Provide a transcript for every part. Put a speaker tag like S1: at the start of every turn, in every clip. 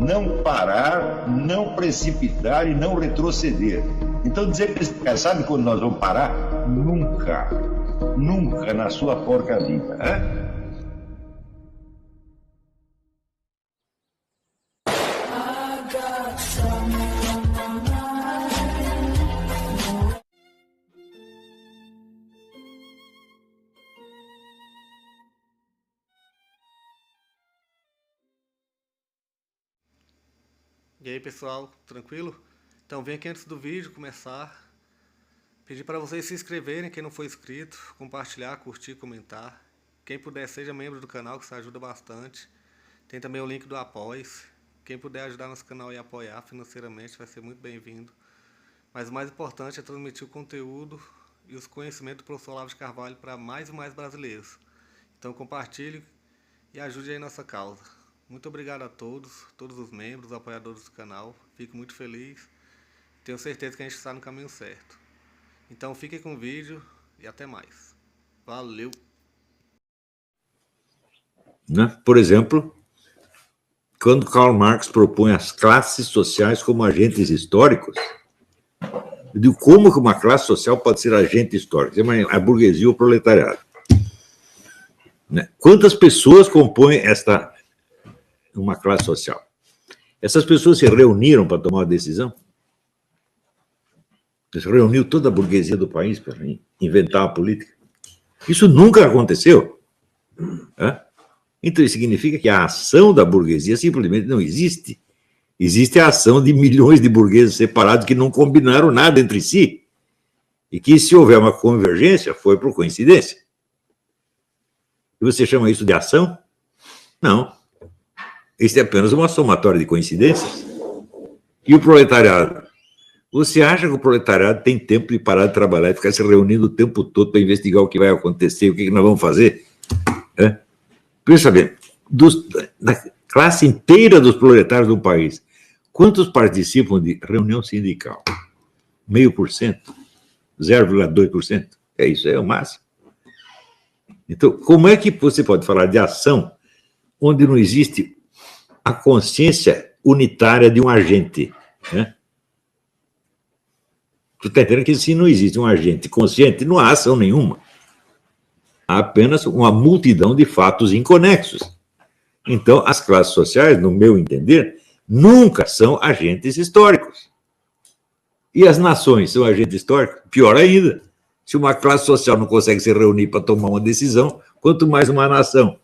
S1: não parar, não precipitar e não retroceder. Então dizer para esse cara, sabe quando nós vamos parar? Nunca. Nunca na sua porca vida. Né?
S2: E aí pessoal, tranquilo? Então vem aqui antes do vídeo começar, pedir para vocês se inscreverem, quem não for inscrito, compartilhar, curtir, comentar. Quem puder seja membro do canal, que isso ajuda bastante. Tem também o link do Apoia-se. Quem puder ajudar nosso canal e apoiar financeiramente vai ser muito bem-vindo. Mas o mais importante é transmitir o conteúdo e os conhecimentos do professor Olavo de Carvalho para mais e mais brasileiros. Então compartilhe e ajude aí nossa causa. Muito obrigado a todos os membros, apoiadores do canal. Fico muito feliz. Tenho certeza que a gente está no caminho certo. Então fiquem com o vídeo e até mais. Valeu!
S3: Por exemplo, quando Karl Marx propõe as classes sociais como agentes históricos, eu digo, como que uma classe social pode ser agente histórico? A burguesia ou o proletariado. Quantas pessoas compõem uma classe social? Essas pessoas se reuniram para tomar uma decisão? Se reuniu toda a burguesia do país para inventar uma política? Isso nunca aconteceu. Então, isso significa que a ação da burguesia simplesmente não existe. Existe a ação de milhões de burgueses separados que não combinaram nada entre si. E que, se houver uma convergência, foi por coincidência. E você chama isso de ação? Não. Isso é apenas uma somatória de coincidências. E o proletariado? Você acha que o proletariado tem tempo de parar de trabalhar e ficar se reunindo o tempo todo para investigar o que vai acontecer, o que nós vamos fazer? Pensa bem, da classe inteira dos proletários do país, quantos participam de reunião sindical? 0,5%? 0,2%? Isso é o máximo. Então, como é que você pode falar de ação onde não existe a consciência unitária de um agente? Tu está entendendo que se não existe um agente consciente, não há ação nenhuma. Há apenas uma multidão de fatos inconexos. Então, as classes sociais, no meu entender, nunca são agentes históricos. E as nações são agentes históricos? Pior ainda. Se uma classe social não consegue se reunir para tomar uma decisão, quanto mais uma nação.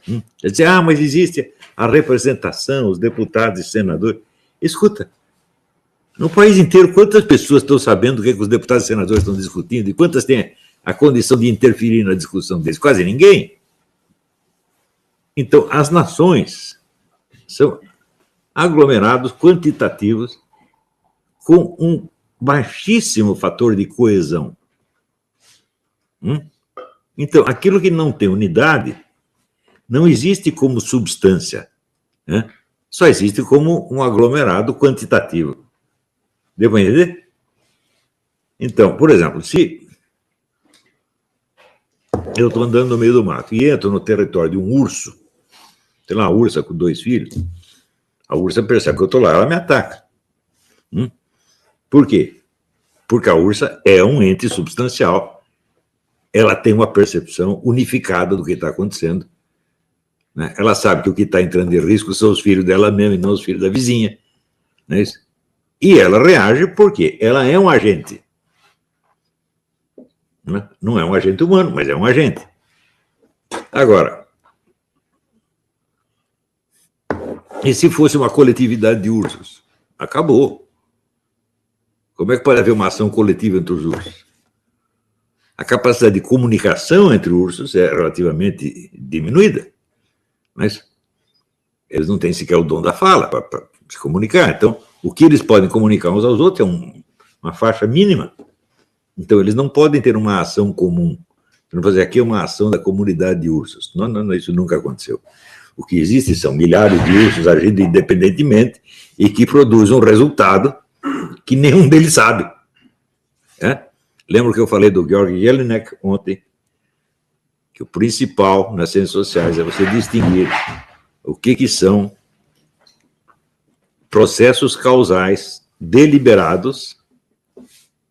S3: Você diz, mas existe a representação, os deputados e senadores. Escuta, no país inteiro, quantas pessoas estão sabendo o que os deputados e senadores estão discutindo e quantas têm a condição de interferir na discussão deles? Quase ninguém. Então, as nações são aglomerados quantitativos com um baixíssimo fator de coesão. Então, aquilo que não tem unidade não existe como substância, só existe como um aglomerado quantitativo. Deu para entender? Então, por exemplo, se eu estou andando no meio do mato e entro no território de um urso, tem lá uma ursa com 2 filhos, a ursa percebe que eu estou lá, ela me ataca. Por quê? Porque a ursa é um ente substancial, ela tem uma percepção unificada do que está acontecendo, ela sabe que o que está entrando em risco são os filhos dela mesma e não os filhos da vizinha, não é isso? E ela reage porque ela é um agente. Não é um agente humano, mas é um agente. Agora, e se fosse uma coletividade de ursos? Acabou. Como é que pode haver uma ação coletiva entre os ursos? A capacidade de comunicação entre ursos é relativamente diminuída, mas eles não têm sequer o dom da fala para se comunicar. Então, o que eles podem comunicar uns aos outros é uma faixa mínima. Então, eles não podem ter uma ação comum. Vamos fazer aqui uma ação da comunidade de ursos. Não, isso nunca aconteceu. O que existe são milhares de ursos agindo independentemente e que produzem um resultado que nenhum deles sabe. Lembra que eu falei do Georg Jelinek ontem? Que o principal nas ciências sociais é você distinguir o que são processos causais deliberados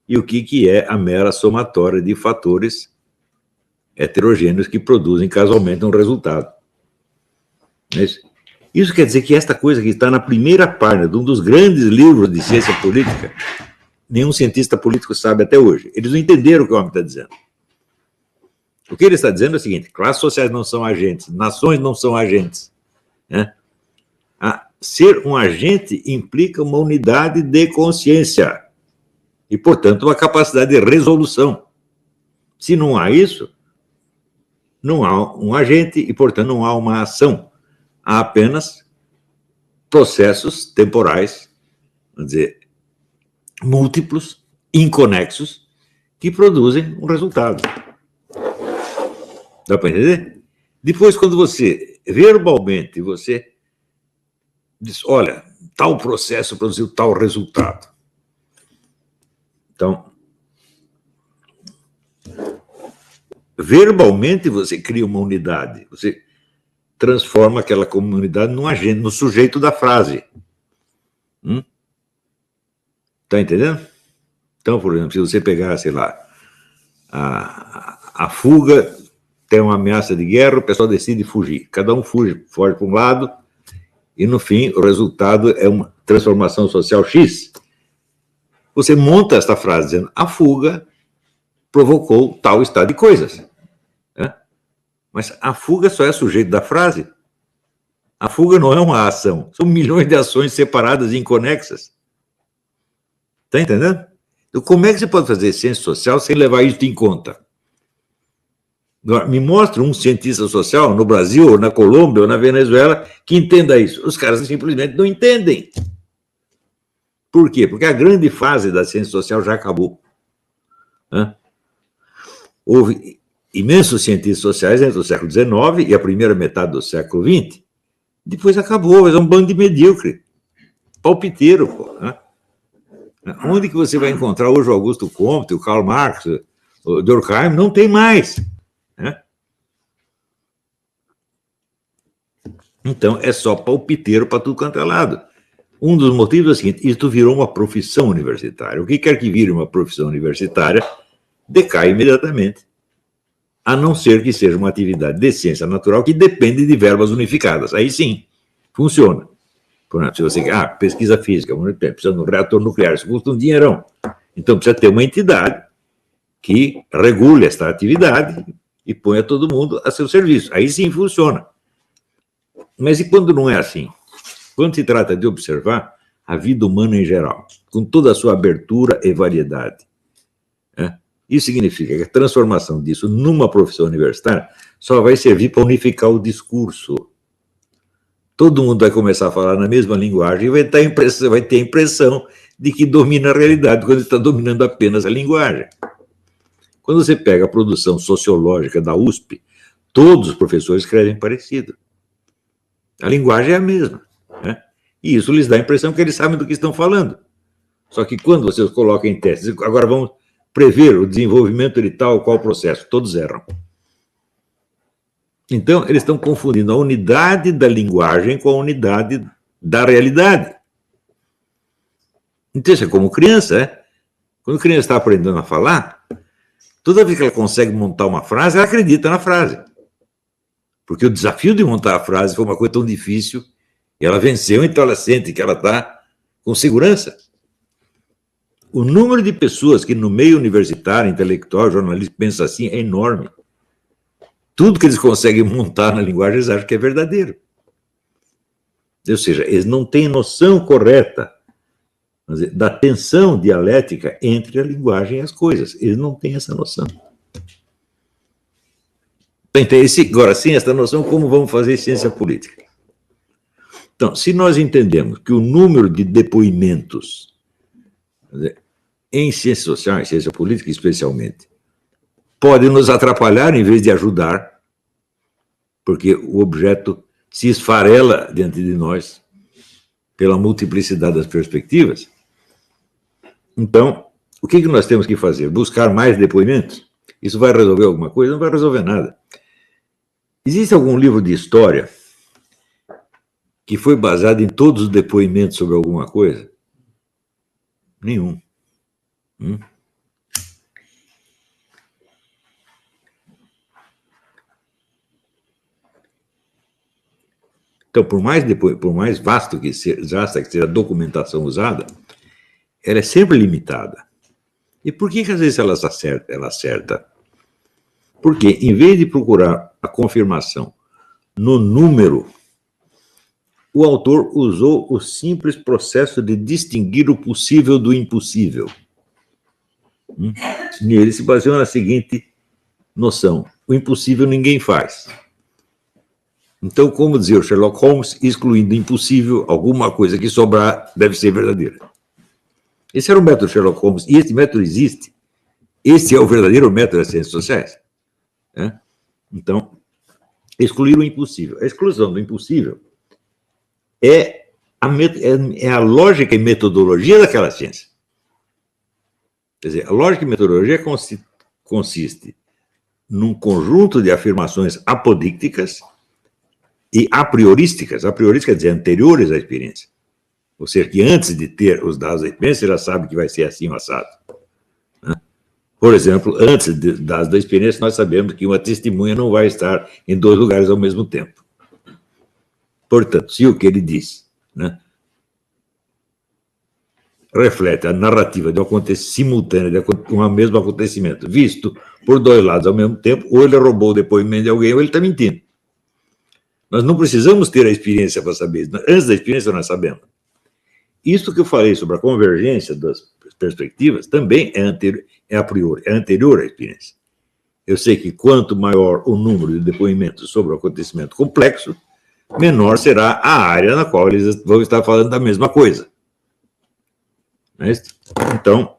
S3: e o que é a mera somatória de fatores heterogêneos que produzem casualmente um resultado. Isso quer dizer que esta coisa que está na primeira página de um dos grandes livros de ciência política, nenhum cientista político sabe até hoje. Eles não entenderam o que o homem está dizendo. O que ele está dizendo é o seguinte: classes sociais não são agentes, nações não são agentes. Né? Ser um agente implica uma unidade de consciência e, portanto, uma capacidade de resolução. Se não há isso, não há um agente e, portanto, não há uma ação. Há apenas processos temporais, vamos dizer, múltiplos, inconexos, que produzem um resultado. Dá para entender? Depois, quando você, verbalmente, você diz, olha, tal processo produziu tal resultado. Então, verbalmente você cria uma unidade, você transforma aquela comunidade num agente, no sujeito da frase. Está entendendo? Então, por exemplo, se você pegar, sei lá, a fuga, tem uma ameaça de guerra, o pessoal decide fugir. Cada um foge para um lado, e no fim o resultado é uma transformação social X. Você monta esta frase dizendo, a fuga provocou tal estado de coisas. Mas a fuga só é sujeito da frase. A fuga não é uma ação. São milhões de ações separadas e inconexas. Está entendendo? Então, como é que você pode fazer ciência social sem levar isso em conta? Me mostra um cientista social no Brasil, ou na Colômbia, ou na Venezuela, que entenda isso. Os caras simplesmente não entendem. Por quê? Porque a grande fase da ciência social já acabou. Houve imensos cientistas sociais entre o século XIX e a primeira metade do século XX. Depois acabou, é um bando de medíocre. Palpiteiro, pô. Onde que você vai encontrar hoje o Augusto Comte, o Karl Marx, o Durkheim? Não tem mais. Então, é só palpiteiro para tudo quanto é lado. Um dos motivos é o seguinte, isto virou uma profissão universitária. O que quer que vire uma profissão universitária, decai imediatamente. A não ser que seja uma atividade de ciência natural que depende de verbas unificadas. Aí sim, funciona. Por exemplo, se você quer, pesquisa física, precisa de um reator nuclear, isso custa um dinheirão. Então precisa ter uma entidade que regule esta atividade e ponha todo mundo a seu serviço. Aí sim funciona. Mas e quando não é assim? Quando se trata de observar a vida humana em geral, com toda a sua abertura e variedade, isso significa que a transformação disso numa profissão universitária só vai servir para unificar o discurso. Todo mundo vai começar a falar na mesma linguagem e vai ter a impressão de que domina a realidade, quando está dominando apenas a linguagem. Quando você pega a produção sociológica da USP, todos os professores escrevem parecido. A linguagem é a mesma. E isso lhes dá a impressão que eles sabem do que estão falando. Só que quando você os coloca em testes, agora vamos prever o desenvolvimento de tal ou qual processo, todos erram. Então, eles estão confundindo a unidade da linguagem com a unidade da realidade. Então, isso é como criança, Quando a criança está aprendendo a falar, toda vez que ela consegue montar uma frase, ela acredita na frase. Porque o desafio de montar a frase foi uma coisa tão difícil, e ela venceu, então ela sente que ela está com segurança. O número de pessoas que no meio universitário, intelectual, jornalista, pensa assim é enorme. Tudo que eles conseguem montar na linguagem, eles acham que é verdadeiro. Ou seja, eles não têm noção correta da tensão dialética entre a linguagem e as coisas. Eles não têm essa noção. Então, agora, sem essa noção, como vamos fazer ciência política? Então, se nós entendemos que o número de depoimentos em ciência social, em ciência política especialmente, pode nos atrapalhar em vez de ajudar, porque o objeto se esfarela diante de nós pela multiplicidade das perspectivas. Então, o que nós temos que fazer? Buscar mais depoimentos? Isso vai resolver alguma coisa? Não vai resolver nada. Existe algum livro de história que foi baseado em todos os depoimentos sobre alguma coisa? Nenhum. Então, por mais vasta que seja a documentação usada, ela é sempre limitada. E por que às vezes ela acerta? Porque, em vez de procurar a confirmação no número, o autor usou o simples processo de distinguir o possível do impossível. E ele se baseou na seguinte noção: o impossível ninguém faz. Então, como dizia o Sherlock Holmes, excluindo o impossível, alguma coisa que sobrar deve ser verdadeira. Esse era o método Sherlock Holmes, e esse método existe. Esse é o verdadeiro método das ciências sociais. Então, excluir o impossível. A exclusão do impossível é a lógica e metodologia daquela ciência. Quer dizer, a lógica e metodologia consiste num conjunto de afirmações apodícticas e a priorísticas. A priorística quer dizer anteriores à experiência. Ou seja, que antes de ter os dados da experiência, você já sabe que vai ser assim o assado. Por exemplo, antes dos dados da experiência, nós sabemos que uma testemunha não vai estar em 2 lugares ao mesmo tempo. Portanto, se o que ele diz reflete a narrativa de um simultâneo de um mesmo acontecimento, visto por 2 lados ao mesmo tempo, ou ele roubou o depoimento de alguém, ou ele está mentindo. Nós não precisamos ter a experiência para saber isso. Antes da experiência, nós sabemos. Isso que eu falei sobre a convergência das perspectivas também é a priori, é anterior à experiência. Eu sei que quanto maior o número de depoimentos sobre o acontecimento complexo, menor será a área na qual eles vão estar falando da mesma coisa. Então,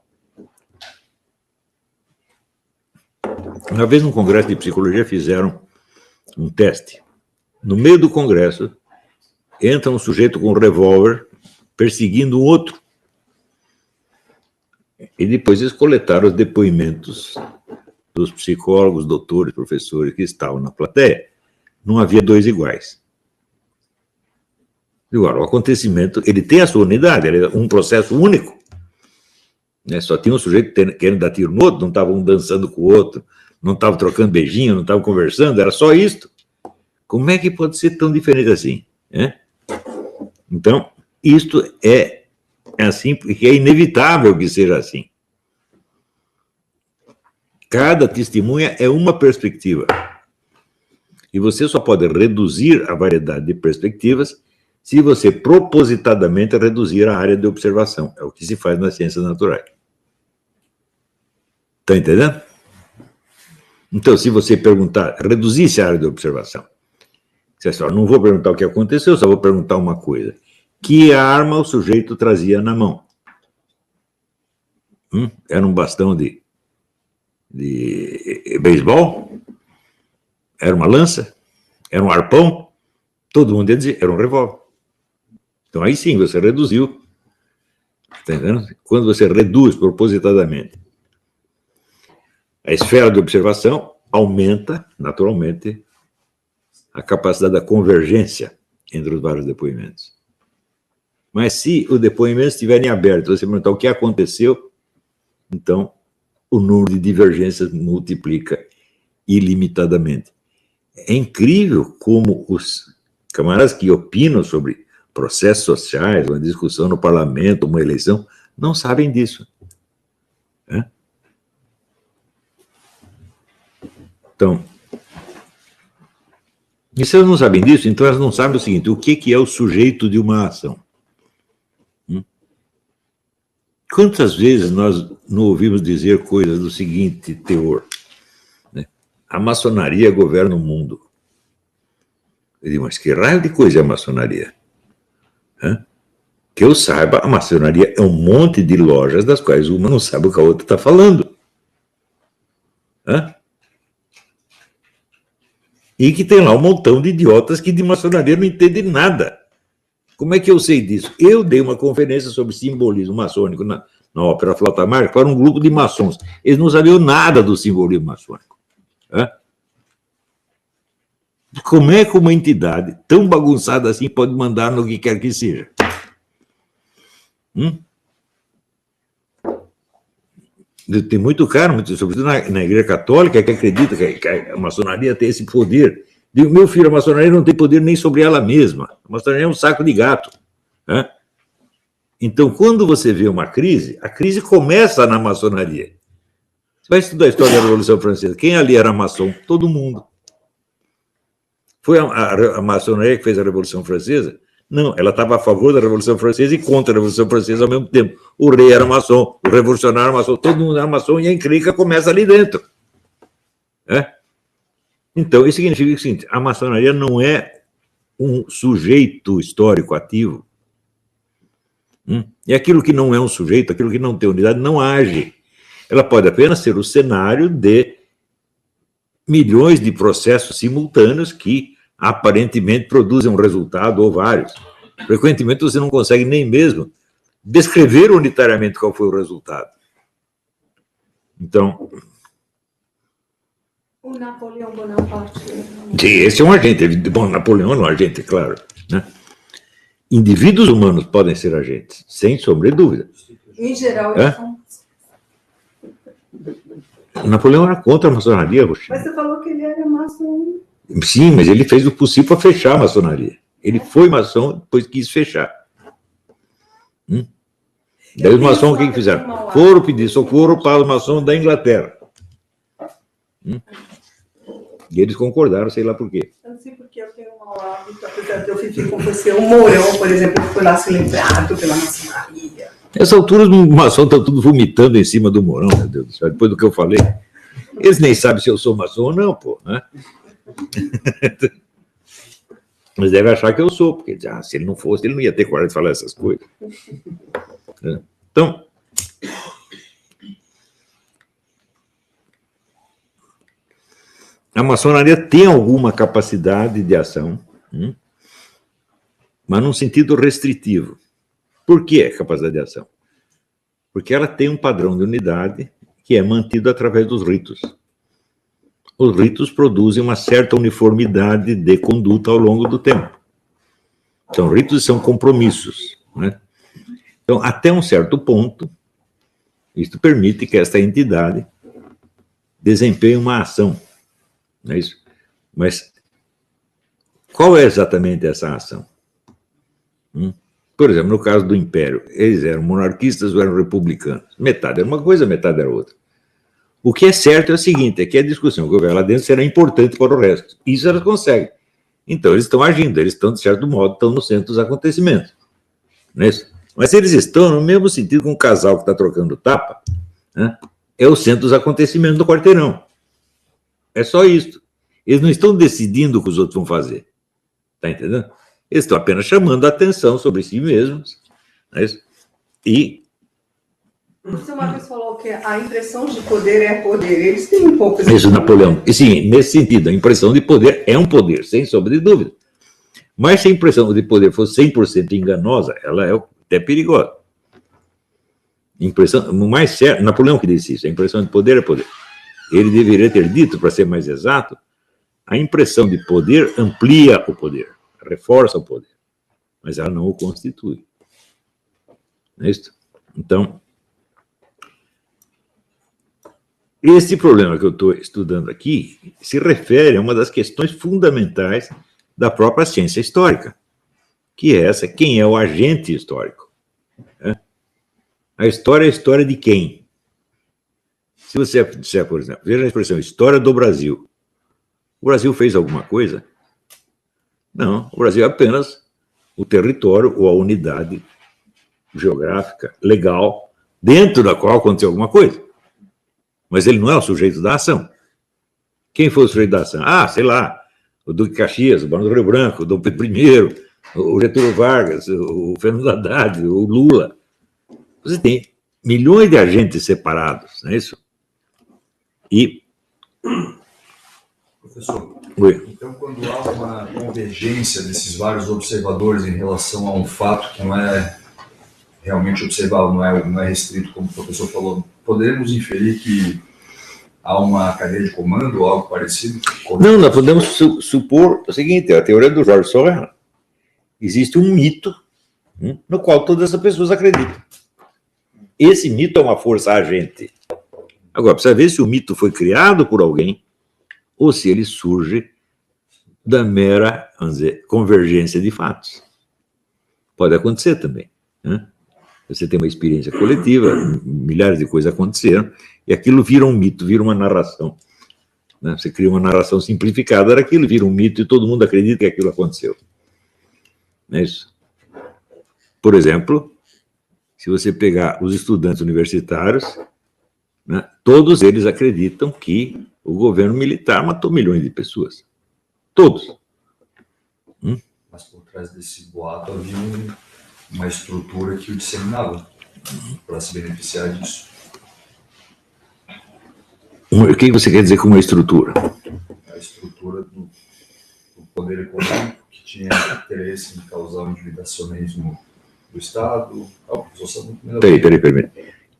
S3: uma vez num congresso de psicologia fizeram um teste. No meio do congresso, entra um sujeito com um revólver perseguindo um outro. E depois eles coletaram os depoimentos dos psicólogos, doutores, professores que estavam na plateia. Não havia 2 iguais. Agora, o acontecimento, ele tem a sua unidade, ele é um processo único. Só tinha um sujeito querendo dar tiro no outro, não estavam um dançando com o outro, não estavam trocando beijinho, não estavam conversando, era só isto. Como é que pode ser tão diferente assim? Então, isto é assim, porque é inevitável que seja assim. Cada testemunha é uma perspectiva. E você só pode reduzir a variedade de perspectivas se você propositadamente reduzir a área de observação. É o que se faz nas ciências naturais. Está entendendo? Então, se você perguntar, reduzisse a área de observação. Você só, não vou perguntar o que aconteceu, só vou perguntar uma coisa. Que arma o sujeito trazia na mão? Era um bastão de beisebol? Era uma lança? Era um arpão? Todo mundo ia dizer, era um revólver. Então aí sim, você reduziu. Está entendendo? Quando você reduz propositadamente a esfera de observação, aumenta, naturalmente, a capacidade da convergência entre os vários depoimentos. Mas se os depoimentos estiverem abertos, você perguntar o que aconteceu, então o número de divergências multiplica ilimitadamente. É incrível como os camaradas que opinam sobre processos sociais, uma discussão no parlamento, uma eleição, não sabem disso. Então, e se elas não sabem disso, então elas não sabem o seguinte: o que é o sujeito de uma ação? Quantas vezes nós não ouvimos dizer coisas do seguinte teor? A maçonaria governa o mundo. Eu digo, mas que raio de coisa é a maçonaria? Que eu saiba, a maçonaria é um monte de lojas das quais uma não sabe o que a outra está falando. E que tem lá um montão de idiotas que de maçonaria não entendem nada. Como é que eu sei disso? Eu dei uma conferência sobre simbolismo maçônico na Ópera Flauta Mágica para um grupo de maçons. Eles não sabiam nada do simbolismo maçônico. Como é que uma entidade tão bagunçada assim pode mandar no que quer que seja? Tem muito cara, sobretudo na Igreja Católica, que acredita que a maçonaria tem esse poder. Digo, meu filho, a maçonaria não tem poder nem sobre ela mesma. A maçonaria é um saco de gato. Né? Então, quando você vê uma crise, a crise começa na maçonaria. Você vai estudar a história da Revolução Francesa. Quem ali era maçom? Todo mundo. Foi a maçonaria que fez a Revolução Francesa? Não, ela estava a favor da Revolução Francesa e contra a Revolução Francesa ao mesmo tempo. O rei era maçom, o revolucionário era maçom, todo mundo era maçom e a encrenca começa ali dentro. Então, isso significa o seguinte, a maçonaria não é um sujeito histórico ativo. E aquilo que não é um sujeito, aquilo que não tem unidade, não age. Ela pode apenas ser o cenário de milhões de processos simultâneos que aparentemente produzem um resultado ou vários. Frequentemente você não consegue nem mesmo descrever unitariamente qual foi o resultado. Então...
S4: O Napoleão Bonaparte...
S3: Sim, esse é um agente. Bom, Napoleão é um agente, claro. Né? Indivíduos humanos podem ser agentes, sem sombra de dúvida.
S4: Em geral, eles são...
S3: Napoleão era contra a maçonaria, Roxinha.
S4: Mas você falou que ele era maçom.
S3: Sim, mas ele fez o possível para fechar a maçonaria. Ele foi maçom, depois quis fechar. Daí os maçons, o que fizeram? Foram pedir socorro para os maçons da Inglaterra. E eles concordaram, sei lá por quê.
S4: Eu não sei porque eu tenho um mau hábito, apesar de eu viver com você. O Mourão, por exemplo, foi lá celebrado pela maçonaria.
S3: Nessa altura, os maçons estão tudo vomitando em cima do Mourão, meu Deus do céu, depois do que eu falei. Eles nem sabem se eu sou maçom ou não, pô. Né? Mas deve achar que eu sou, porque se ele não fosse, ele não ia ter coragem de falar essas coisas. Então, a maçonaria tem alguma capacidade de ação, mas num sentido restritivo. Por que é capacidade de ação? Porque ela tem um padrão de unidade que é mantido através dos ritos. Os ritos produzem uma certa uniformidade de conduta ao longo do tempo. Então, ritos são compromissos. Né? Então, até um certo ponto, isto permite que esta entidade desempenhe uma ação. Não é isso? Mas qual é exatamente essa ação? Por exemplo, no caso do Império, eles eram monarquistas ou eram republicanos? Metade era uma coisa, metade era outra. O que é certo é o seguinte, é que a discussão que houver lá dentro será importante para o resto. Isso elas conseguem. Então, eles estão agindo, eles estão, de certo modo, estão no centro dos acontecimentos. Não é isso? Mas eles estão no mesmo sentido que um casal que está trocando tapa, né? É o centro dos acontecimentos do quarteirão. É só isso. Eles não estão decidindo o que os outros vão fazer. Está entendendo? Eles estão apenas chamando a atenção sobre si mesmos. Não é isso? E...
S4: Você uma vez falou que a impressão de poder é poder. Eles têm um pouco...
S3: Isso, Napoleão. E sim, nesse sentido, a impressão de poder é um poder, sem sombra de dúvida. Mas se a impressão de poder fosse 100% enganosa, ela é até perigosa. Impressão, mais certo, Napoleão que disse isso, a impressão de poder é poder. Ele deveria ter dito, para ser mais exato, a impressão de poder amplia o poder, reforça o poder, mas ela não o constitui. Não é isso? Então, este problema que eu estou estudando aqui se refere a uma das questões fundamentais da própria ciência histórica, que é essa, quem é o agente histórico? A história é a história de quem? Se você disser, por exemplo, veja a expressão história do Brasil. O Brasil fez alguma coisa? Não, o Brasil é apenas o território ou a unidade geográfica, legal, dentro da qual aconteceu alguma coisa. Mas ele não é o sujeito da ação. Quem foi o sujeito da ação? Ah, sei lá, o Duque Caxias, o Barão do Rio Branco, o Dom Pedro I, o Getúlio Vargas, o Fernando Haddad, o Lula. Você tem milhões de agentes separados, não é isso? E...
S5: Professor,
S3: Oi.
S5: então quando há uma convergência desses vários observadores em relação a um fato que não é realmente observável, não é restrito, como o professor falou, poderemos inferir que há uma cadeia de comando ou algo parecido?
S3: Não, nós podemos supor o seguinte, a teoria do Jorge Sorel. Existe um mito no qual todas as pessoas acreditam. Esse mito é uma força agente. Agora, precisa ver se o mito foi criado por alguém ou se ele surge da mera, vamos dizer, convergência de fatos. Pode acontecer também, né? Você tem uma experiência coletiva, milhares de coisas aconteceram, e aquilo vira um mito, vira uma narração. Né? Você cria uma narração simplificada daquilo, vira um mito, e todo mundo acredita que aquilo aconteceu. Não é isso? Por exemplo, se você pegar os estudantes universitários, né, todos eles acreditam que o governo militar matou milhões de pessoas. Todos.
S5: Mas por trás desse boato havia uma estrutura que o disseminava para se beneficiar disso.
S3: O que você quer dizer com uma estrutura?
S5: A estrutura do poder econômico que tinha interesse em causar um endividacionismo do Estado.
S3: Peraí.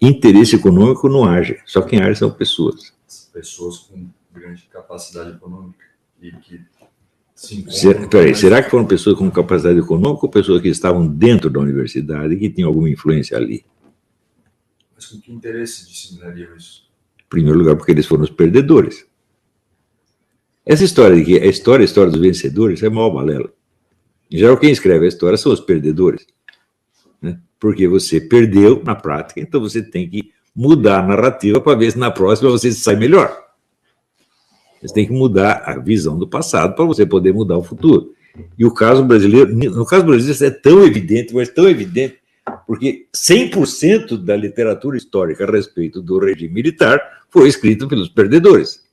S3: Interesse econômico não age, só quem age são pessoas.
S5: Pessoas com grande capacidade econômica e que
S3: será que foram pessoas com capacidade econômica ou pessoas que estavam dentro da universidade e que tinham alguma influência ali?
S5: Mas com que interesse disseminariam isso?
S3: Em primeiro lugar, porque eles foram os perdedores. Essa história de que a história dos vencedores é maior balela. Em geral, quem escreve a história são os perdedores. Né? Porque você perdeu na prática, então você tem que mudar a narrativa para ver se na próxima você sai melhor. Você tem que mudar a visão do passado para você poder mudar o futuro. E o caso brasileiro, no caso brasileiro, isso é tão evidente, mas tão evidente, porque 100% da literatura histórica a respeito do regime militar foi escrito pelos perdedores.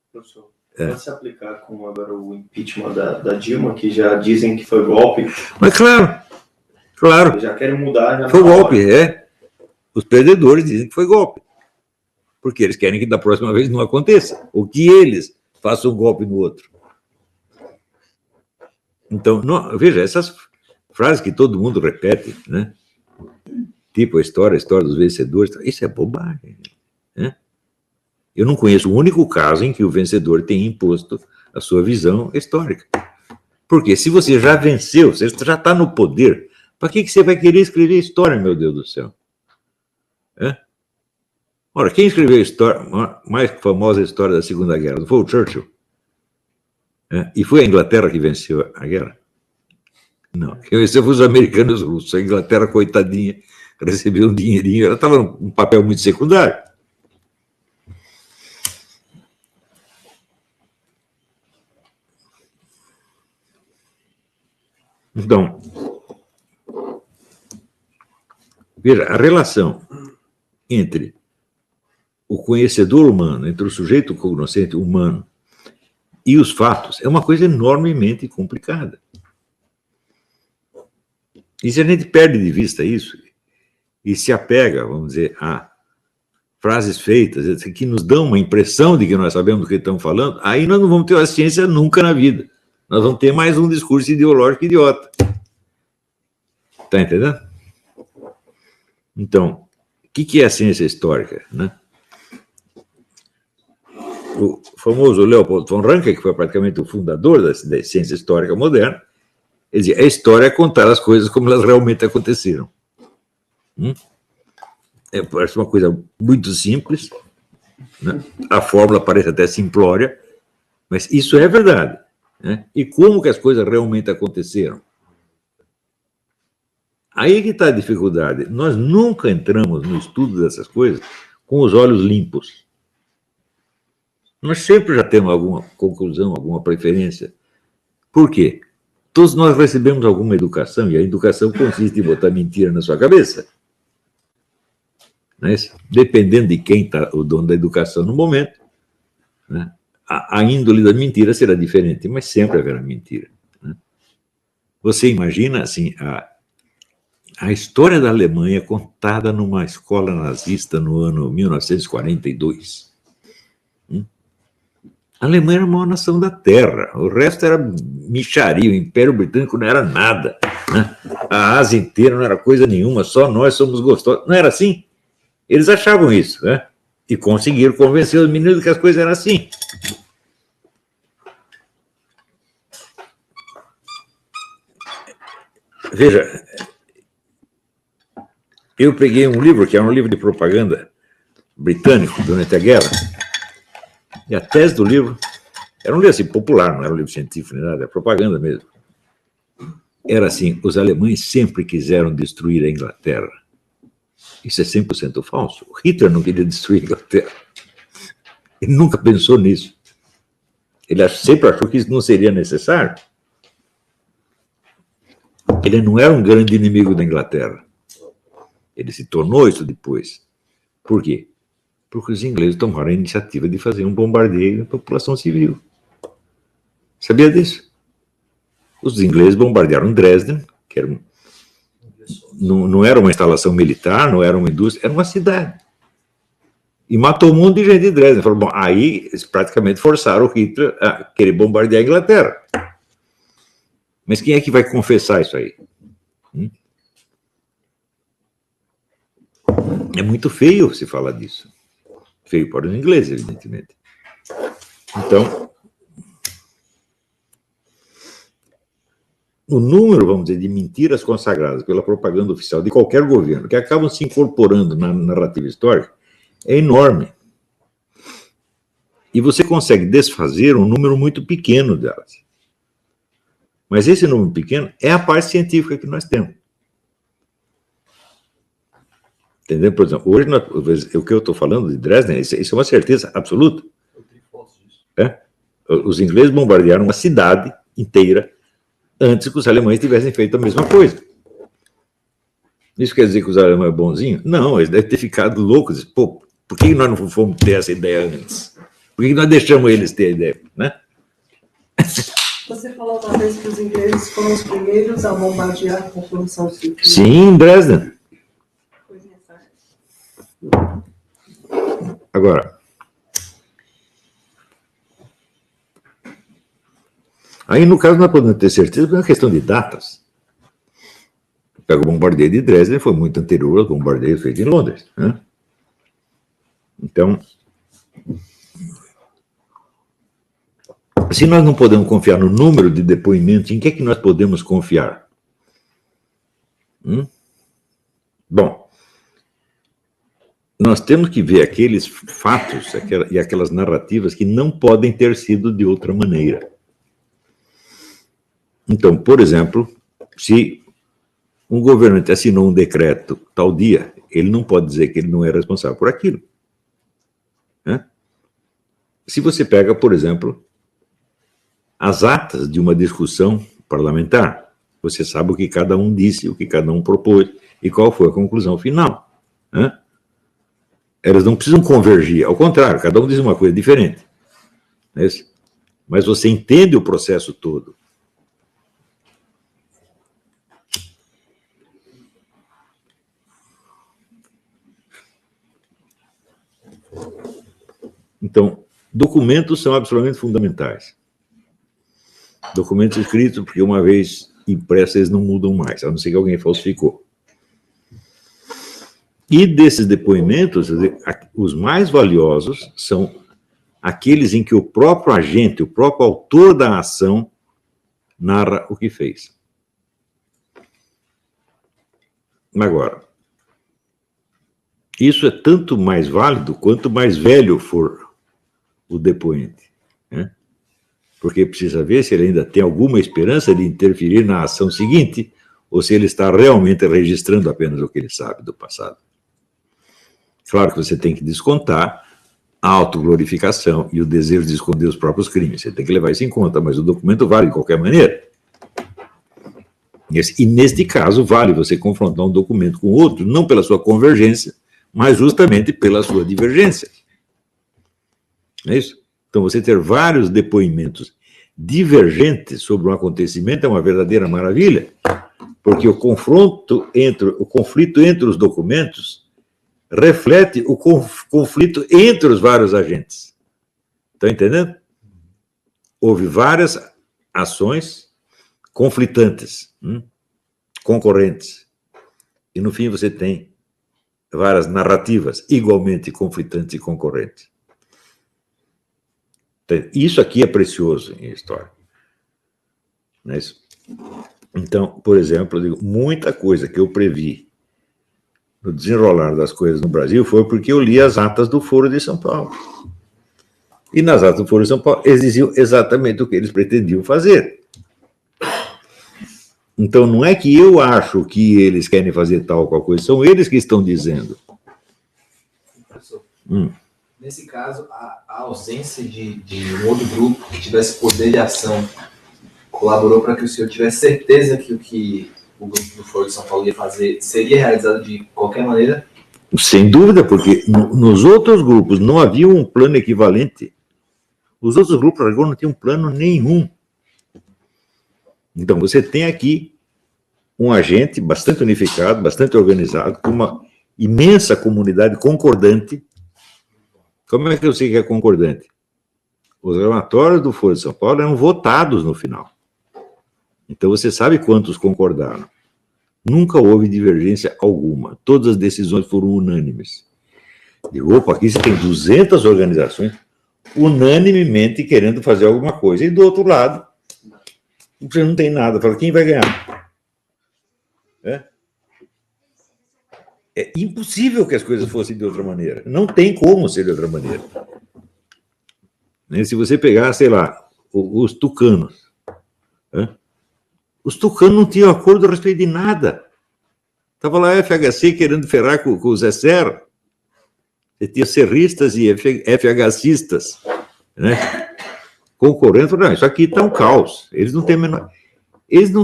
S6: Professor, pode se aplicar como agora o impeachment da Dilma, que já dizem que foi golpe?
S3: Mas claro.
S6: Já querem mudar. Já
S3: foi golpe, é. Os perdedores dizem que foi golpe. Porque eles querem que da próxima vez não aconteça, ou que eles façam um golpe no outro. Então, veja, essas frases que todo mundo repete, né? Tipo a história dos vencedores, isso é bobagem. Né? Eu não conheço um único caso em que o vencedor tenha imposto a sua visão histórica. Porque se você já venceu, você já está no poder, para que você vai querer escrever história, meu Deus do céu? Ora, quem escreveu a história, a mais famosa história da Segunda Guerra não foi o Churchill? E foi a Inglaterra que venceu a guerra? Não, quem venceu foi os americanos e os russos. A Inglaterra, coitadinha, recebeu um dinheirinho, ela estava num papel muito secundário. Então, veja, a relação entre o conhecedor humano, entre o sujeito cognoscente humano e os fatos, é uma coisa enormemente complicada. E se a gente perde de vista isso e se apega, vamos dizer, a frases feitas que nos dão uma impressão de que nós sabemos do que estamos falando, aí nós não vamos ter a ciência nunca na vida. Nós vamos ter mais um discurso ideológico idiota. Está entendendo? Então, o que é a ciência histórica, né? O famoso Leopold von Ranke, que foi praticamente o fundador da ciência histórica moderna, ele dizia, a história é contar as coisas como elas realmente aconteceram. Parece uma coisa muito simples, né? A fórmula parece até simplória, mas isso é verdade. Né? E como que as coisas realmente aconteceram? Aí que está a dificuldade. Nós nunca entramos no estudo dessas coisas com os olhos limpos. Nós sempre já temos alguma conclusão, alguma preferência. Por quê? Todos nós recebemos alguma educação, e a educação consiste em botar mentira na sua cabeça. Não é isso? Dependendo de quem está o dono da educação no momento, né? A índole da mentira será diferente, mas sempre haverá mentira. Né? Você imagina, assim, a história da Alemanha contada numa escola nazista no ano 1942. A Alemanha era a maior nação da Terra, o resto era mixaria, o Império Britânico não era nada, né? A Ásia inteira não era coisa nenhuma, só nós somos gostosos. Não era assim? Eles achavam isso, né? E conseguiram convencer os meninos de que as coisas eram assim. Veja, eu peguei um livro, que era um livro de propaganda britânico durante a guerra, e a tese do livro era um livro assim, popular, não era um livro científico nem nada, era propaganda mesmo. Era assim: os alemães sempre quiseram destruir a Inglaterra. Isso é 100% falso. O Hitler não queria destruir a Inglaterra. Ele nunca pensou nisso. Ele sempre achou que isso não seria necessário. Ele não era um grande inimigo da Inglaterra. Ele se tornou isso depois. Por quê? Porque os ingleses tomaram a iniciativa de fazer um bombardeio na população civil. Sabia disso? Os ingleses bombardearam Dresden, que era não era uma instalação militar, não era uma indústria, era uma cidade. E matou um monte de gente de Dresden. Falou, bom, aí eles praticamente forçaram o Hitler a querer bombardear a Inglaterra. Mas quem é que vai confessar isso aí? É muito feio se falar disso. Feio para os ingleses, evidentemente. Então, o número, vamos dizer, de mentiras consagradas pela propaganda oficial de qualquer governo, que acabam se incorporando na narrativa histórica, é enorme. E você consegue desfazer um número muito pequeno delas. Mas esse número pequeno é a parte científica que nós temos. Entendeu? Por exemplo, hoje, o que eu estou falando de Dresden, isso é uma certeza absoluta. É? Os ingleses bombardearam uma cidade inteira antes que os alemães tivessem feito a mesma coisa. Isso quer dizer que os alemães são bonzinhos? Não, eles devem ter ficado loucos. Pô, por que nós não fomos ter essa ideia antes? Por que nós deixamos eles ter a ideia? Né?
S4: Você falou uma vez que os ingleses foram os primeiros a bombardear a população civil.
S3: Sim, em Dresden. Agora, aí no caso nós podemos ter certeza que é uma questão de datas. O bombardeio de Dresden foi muito anterior ao bombardeio feito em Londres. Né? Então, se nós não podemos confiar no número de depoimentos, em que é que nós podemos confiar? Bom, nós temos que ver aqueles fatos e aquelas narrativas que não podem ter sido de outra maneira. Então, por exemplo, se um governante assinou um decreto tal dia, ele não pode dizer que ele não é responsável por aquilo. Né? Se você pega, por exemplo, as atas de uma discussão parlamentar, você sabe o que cada um disse, o que cada um propôs e qual foi a conclusão final. Né? Elas não precisam convergir, ao contrário, cada um diz uma coisa diferente. Não é isso? Mas você entende o processo todo. Então, documentos são absolutamente fundamentais. Documentos escritos, porque uma vez impressos, eles não mudam mais, a não ser que alguém falsificou. E desses depoimentos, os mais valiosos são aqueles em que o próprio agente, o próprio autor da ação, narra o que fez. Agora, isso é tanto mais válido quanto mais velho for o depoente. Né? Porque precisa ver se ele ainda tem alguma esperança de interferir na ação seguinte, ou se ele está realmente registrando apenas o que ele sabe do passado. Claro que você tem que descontar a autoglorificação e o desejo de esconder os próprios crimes. Você tem que levar isso em conta, mas o documento vale de qualquer maneira. E neste caso, vale você confrontar um documento com outro, não pela sua convergência, mas justamente pela sua divergência. Não é isso? Então, você ter vários depoimentos divergentes sobre um acontecimento é uma verdadeira maravilha, porque o conflito entre os documentos reflete o conflito entre os vários agentes. Estão entendendo? Houve várias ações conflitantes, concorrentes. E, no fim, você tem várias narrativas igualmente conflitantes e concorrentes. Isso aqui é precioso em história. Não é isso? Então, por exemplo, eu digo, muita coisa que eu previ no desenrolar das coisas no Brasil foi porque eu li as atas do Foro de São Paulo. E nas atas do Foro de São Paulo exigiam exatamente o que eles pretendiam fazer. Então, não é que eu acho que eles querem fazer tal ou qual coisa, são eles que estão dizendo.
S7: Professor, nesse caso, a ausência de um outro grupo que tivesse poder de ação colaborou para que o senhor tivesse certeza que o que o grupo do Foro de São Paulo ia fazer seria realizado de qualquer maneira?
S3: Sem dúvida, porque nos outros grupos não havia um plano equivalente. Os outros grupos agora não tinham plano nenhum. Então, você tem aqui um agente bastante unificado, bastante organizado, com uma imensa comunidade concordante. Como é que eu sei que é concordante? Os relatórios do Foro de São Paulo eram votados no final. Então, você sabe quantos concordaram. Nunca houve divergência alguma. Todas as decisões foram unânimes. Digo, opa, aqui você tem 200 organizações unanimemente querendo fazer alguma coisa. E do outro lado, você não tem nada. Fala, quem vai ganhar? É impossível que as coisas fossem de outra maneira. Não tem como ser de outra maneira. Se você pegar, sei lá, os tucanos. Os tucanos não tinham acordo a respeito de nada. Estava lá a FHC querendo ferrar com o Zé Serra. Você tinha serristas e FHCistas, né? Concorrendo. Não, isso aqui está um caos. Eles não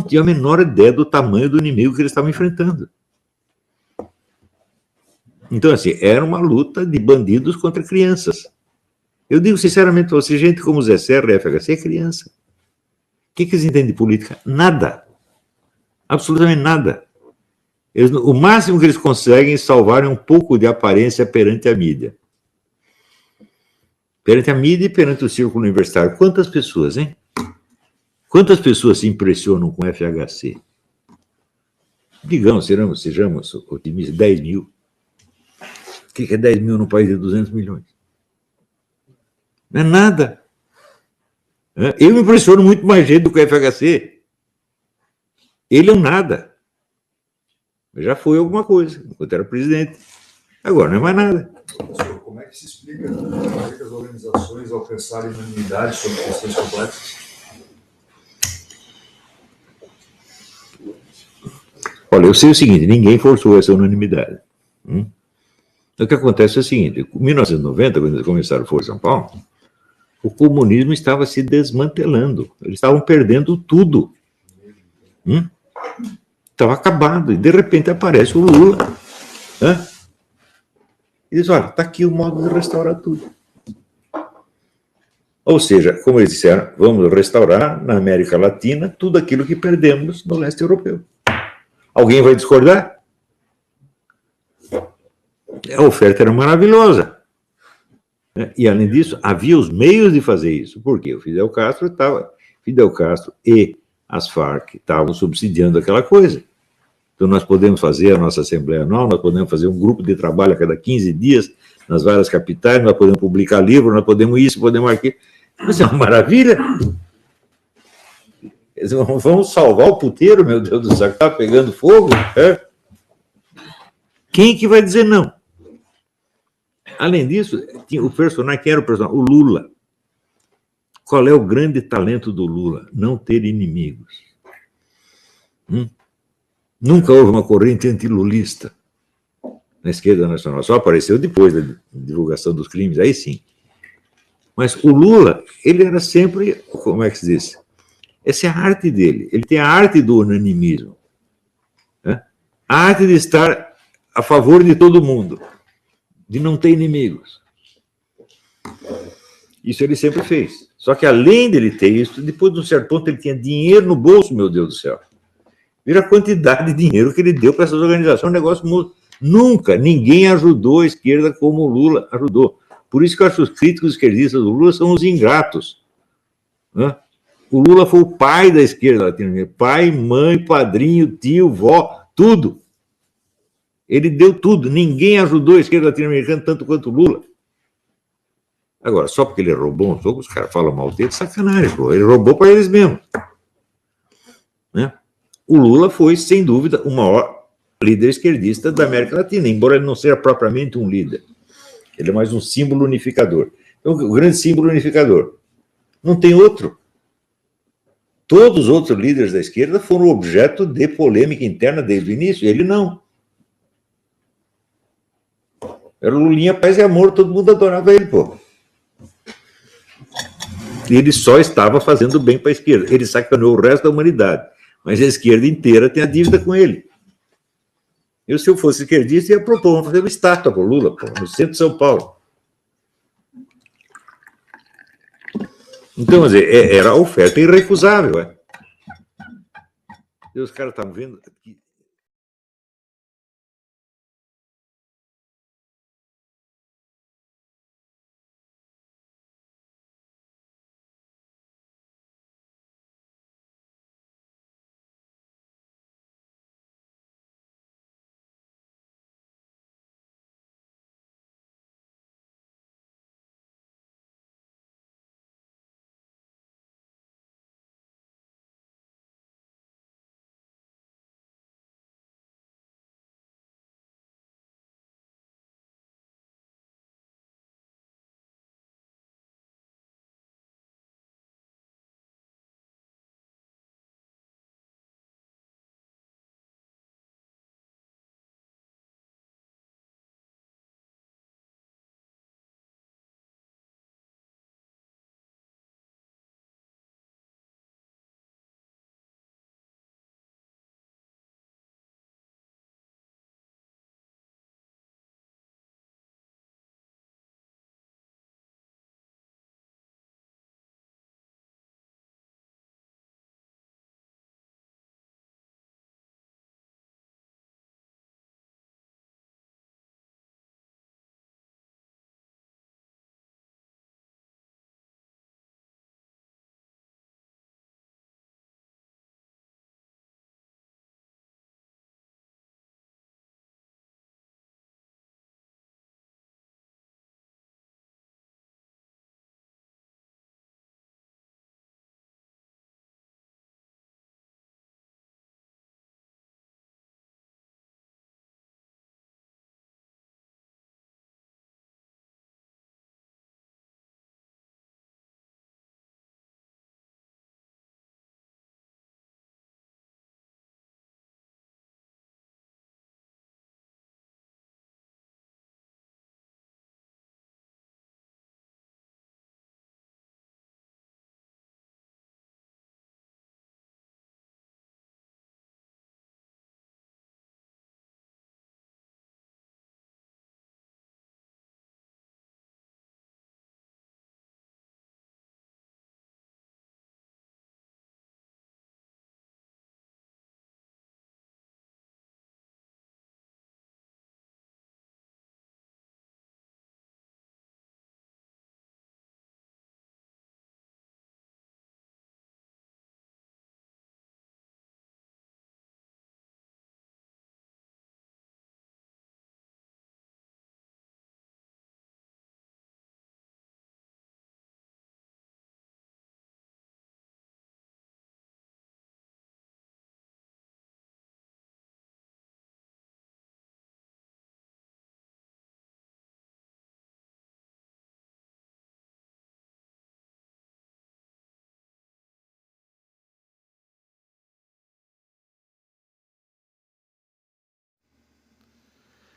S3: tinham a menor ideia do tamanho do inimigo que eles estavam enfrentando. Então, assim, era uma luta de bandidos contra crianças. Eu digo sinceramente para você, gente como Zé Serra e FHC é criança. O que eles entendem de política? Nada. Absolutamente nada. O máximo que eles conseguem é salvar um pouco de aparência perante a mídia. Perante a mídia e perante o círculo universitário. Quantas pessoas, hein? Quantas pessoas se impressionam com FHC? Digamos, sejamos otimistas, 10 mil. O que é 10 mil num país de 200 milhões? Não é nada. Eu me impressiono muito mais gente do que o FHC. Ele é um nada. Já foi alguma coisa, enquanto era presidente. Agora não é mais nada.
S5: Professor, como é que se explica que as organizações alcançarem unanimidade sobre questões complexas?
S3: Olha, eu sei o seguinte, ninguém forçou essa unanimidade. O que acontece é o seguinte, em 1990, quando eles começaram o Foro de São Paulo, o comunismo estava se desmantelando. Eles estavam perdendo tudo. Estava acabado. E, de repente, aparece o Lula. E diz, olha, está aqui o modo de restaurar tudo. Ou seja, como eles disseram, vamos restaurar na América Latina tudo aquilo que perdemos no leste europeu. Alguém vai discordar? A oferta era maravilhosa. E, além disso, havia os meios de fazer isso. Por quê? O Fidel Castro e as Farc estavam subsidiando aquela coisa. Então, nós podemos fazer a nossa Assembleia Anual, nós podemos fazer um grupo de trabalho a cada 15 dias nas várias capitais, nós podemos publicar livros, nós podemos isso, podemos aquilo. Isso é uma maravilha. Vamos salvar o puteiro, meu Deus do céu, que está pegando fogo. Quem que vai dizer não? Além disso, tinha o personagem, quem era o personagem? O Lula. Qual é o grande talento do Lula? Não ter inimigos. Nunca houve uma corrente antilulista na esquerda nacional. Só apareceu depois da divulgação dos crimes, aí sim. Mas o Lula, ele era sempre, como é que se diz? Essa é a arte dele. Ele tem a arte do unanimismo. A arte de estar a favor de todo mundo, de não ter inimigos. Isso ele sempre fez. Só que, além dele ter isso, depois de um certo ponto, ele tinha dinheiro no bolso, meu Deus do céu. Vira a quantidade de dinheiro que ele deu para essas organizações, um negócio... Nunca ninguém ajudou a esquerda como o Lula ajudou. Por isso que eu acho que os críticos esquerdistas do Lula são os ingratos. O Lula foi o pai da esquerda latino-americana. Pai, mãe, padrinho, tio, vó, tudo. Ele deu tudo. Ninguém ajudou a esquerda latino-americana tanto quanto o Lula. Agora, só porque ele roubou um jogo, os caras falam mal dele, sacanagem, pô. Ele roubou para eles mesmos. Né? O Lula foi, sem dúvida, o maior líder esquerdista da América Latina, embora ele não seja propriamente um líder. Ele é mais um símbolo unificador. Então, o grande símbolo unificador. Não tem outro. Todos os outros líderes da esquerda foram objeto de polêmica interna desde o início. Ele não. Era o Lulinha, paz e amor, todo mundo adorava ele, pô. E ele só estava fazendo bem para a esquerda. Ele sacaneou o resto da humanidade. Mas a esquerda inteira tem a dívida com ele. Eu, se eu fosse esquerdista, ia propor, vamos fazer uma estátua para o Lula, pô, no centro de São Paulo. Então, quer dizer, era a oferta irrecusável. É? E os caras estavam vendo aqui.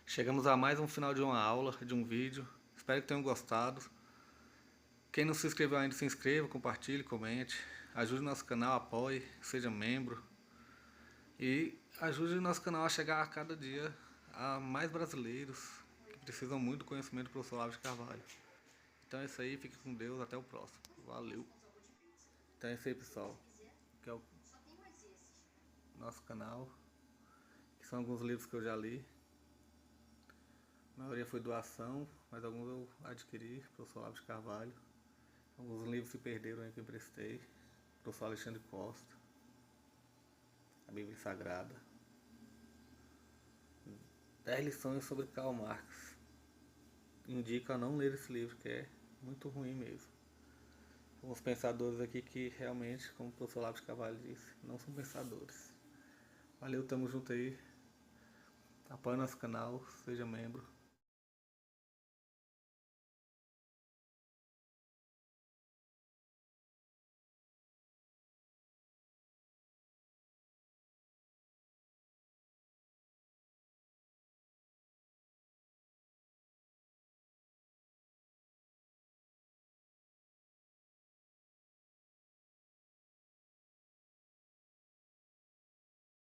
S2: Chegamos a mais um final de uma aula, de um vídeo. Espero que tenham gostado. Quem não se inscreveu ainda, se inscreva, compartilhe, comente. Ajude o nosso canal, apoie, seja membro. E ajude o nosso canal a chegar a cada dia a mais brasileiros que precisam muito do conhecimento do professor Olavo de Carvalho. Então é isso aí, fique com Deus, até o próximo. Valeu! Então é isso aí, pessoal. Que é o nosso canal. Que são alguns livros que eu já li. A maioria foi doação, mas alguns eu adquiri, professor Olavo de Carvalho. Alguns livros se perderam aí que eu emprestei, professor Alexandre Costa, a Bíblia Sagrada. 10 lições sobre Karl Marx. Indico a não ler esse livro, que é muito ruim mesmo. Alguns pensadores aqui que realmente, como o professor Olavo de Carvalho disse, não são pensadores. Valeu, tamo junto aí. Apoie nosso canal, seja membro.